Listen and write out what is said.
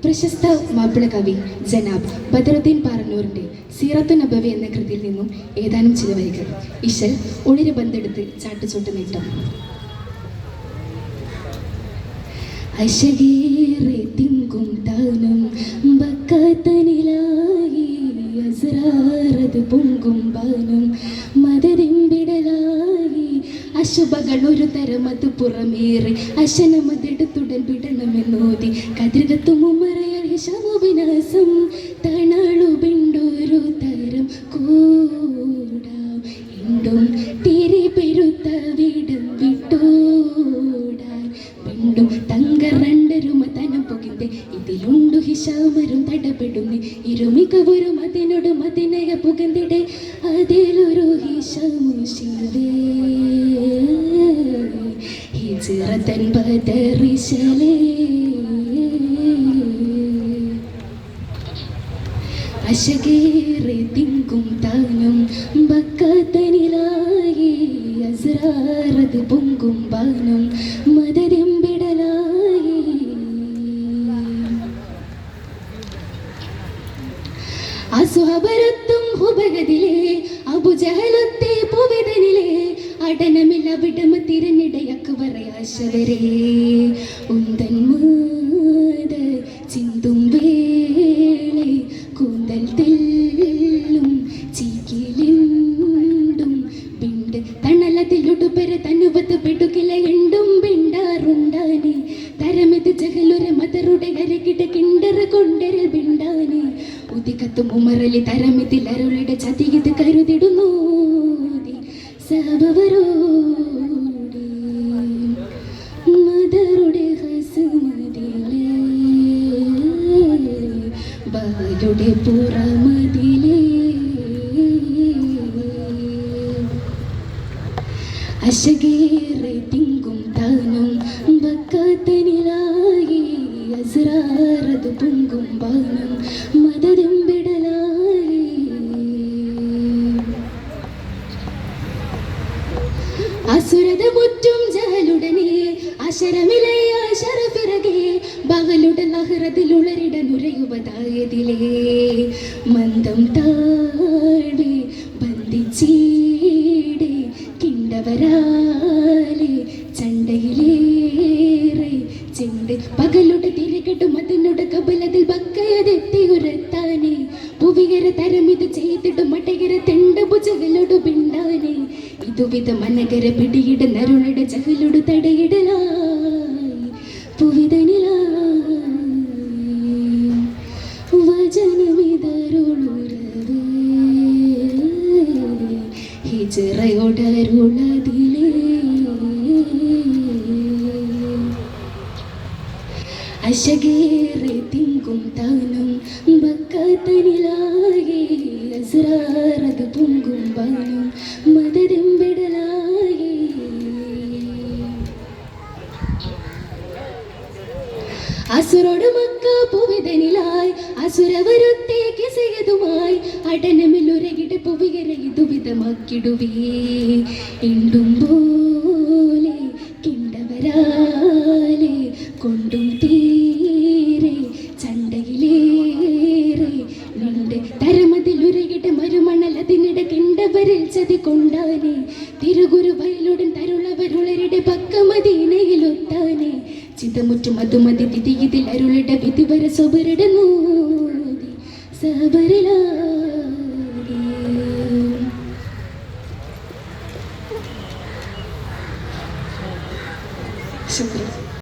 പ്രശസ്ത മാപ്പിള കവി ജനാബ് ബദറുദ്ദീൻ പാറന്നൂറിൻ്റെ സീറത്തു നബവി എന്ന കൃതിയിൽ നിന്നും ഏതാനും ചില വരികൾ. ഇശൽ ഒളിര് ബന്തെടുത്ത് ചാട്ടുചോട്ട് നീട്ടം. അശകേറെ തിങ്കും താനം ബക്കത്തനിലായി അസ്റാറത് പൊങ്കും ബാനം മദരിമ്പിടലായി അശുഭകൾ ഒരു തരം അത് പുറമേറെ അശനമതെടുത്തുടൻ വിടണമെന്നോതി കതിരത്തുമുമറയാൽ ശമവിനാസം തണാളു ബിണ്ടൊരു തരം കൂടാം ഇണ്ടും തിരി പെരുത്ത വിടം വിട്ടോടാൻ വീണ്ടും തങ്കറണ്ടരും തനം പൊകിന്തെ ഇതിലുണ്ടു ഹിഷാമരും തടപെടുന്നു ഇരുമികവരും അതിനോട് മതിനയ പുകന്തിടെ അതിലൊരു ഹിഷമുശിവേ ഹിജ്റതൻ ബദറിശലേ അശകേറെ തിങ്കും താനം ബക്കത്തനിലായി അസ്റാറത് പൊങ്കും ബാനം മദരിമ്പിടലായി അസുഹബരത്തും ഹുബഗതിലെ അബുജഹലത്തെ പുവിതനിലെ അടനമില്ല വിടമ തിരഞ്ഞിടയക്ക് പറയാശവരേ ഉന്തൻ മാത ചിന്തും വേളെ കൂന്തൽ തെല്ലും ചീക്കിലിണ്ടും ബിണ്ട് തണലതിലുടുപെര തനുവത്ത് പെടുകില എണ്ടും ബിണ്ടാറുണ്ടാനെ തരമിത് ജഹലുര മതറുടെ കരകിട കിണ്ടറ കൊണ്ടരൽ ബിണ്ടാനെ ഉദികത്തും ഉമറലി തരമിതിൽ അരുളുടെ ചതിയത് കരുതിടുന്നു സഹബവരോടെ മദറുടെ ഹസുമതിലേ ബായുടെ പുറമതിലേ അശകേറെ തിങ്കും താനം ബക്കത്തനിലായി അസ്റാറത് പൊങ്കും ബാനം മദരിമ്പിടലായി അസുരത മുറ്റും ജഹലുടനെ അശരമിലയ ശരഫിറകെ ബഹലുടൻ അഹ്റതിലുളരിട നുരയുവതായതിലേ മന്ദം താഴെ ബന്ധിച്ചീടെ കിണ്ടവരാലെ ചണ്ടയിലേറെ ചെണ്ട് പകലുടെ തിരകെട്ടും അതിനുടെ കബലതിൽ ബക്കയതെത്തി ഉരത്താനെ പുവികര തരമിത് ചെയ്തിടും മട്ടകര തെണ്ട ഭുജകളോട് ബിണ്ടാനെ ഇതുവിധ മനകര പിടിയിട നരുളുടെ ചകലോട് തടയിടലായി പുവിതനിലായി വചനമിതരുളുരവേ ഹിജറയോടരുളതിലേ അശകേറെ തിങ്കും താനം ബക്കത്തനിലായി അസ്റാറത് പൊങ്കും ബാനം മദരിമ്പിടലായി അസുരോട് മക്ക പുവിതനിലായി അസുരവരുത്തേക്ക് ചെയ്തുമായി അടനമിലുരകിട പുവികര ഇതുവിധമാക്കിടുവേ ഇണ്ടും പോലെ കിണ്ടവരാലെ കൊണ്ടും തീരെ ചണ്ടയിലേറെ നിന്റെ തരമതിലുരകിട മരുമണൽ അതിനിട കിണ്ടവരിൽ ചതി കൊണ്ടാനെ തിരുഗുരു വയലുടൻ തരുളവരുളരുടെ പക്കമദീനയിലൊത്താനെ ചിതമുറ്റും അതുമതി തിതിയിൽ അരുളിട വിധിവര സ്വബരിട നോതി സബരിലാ.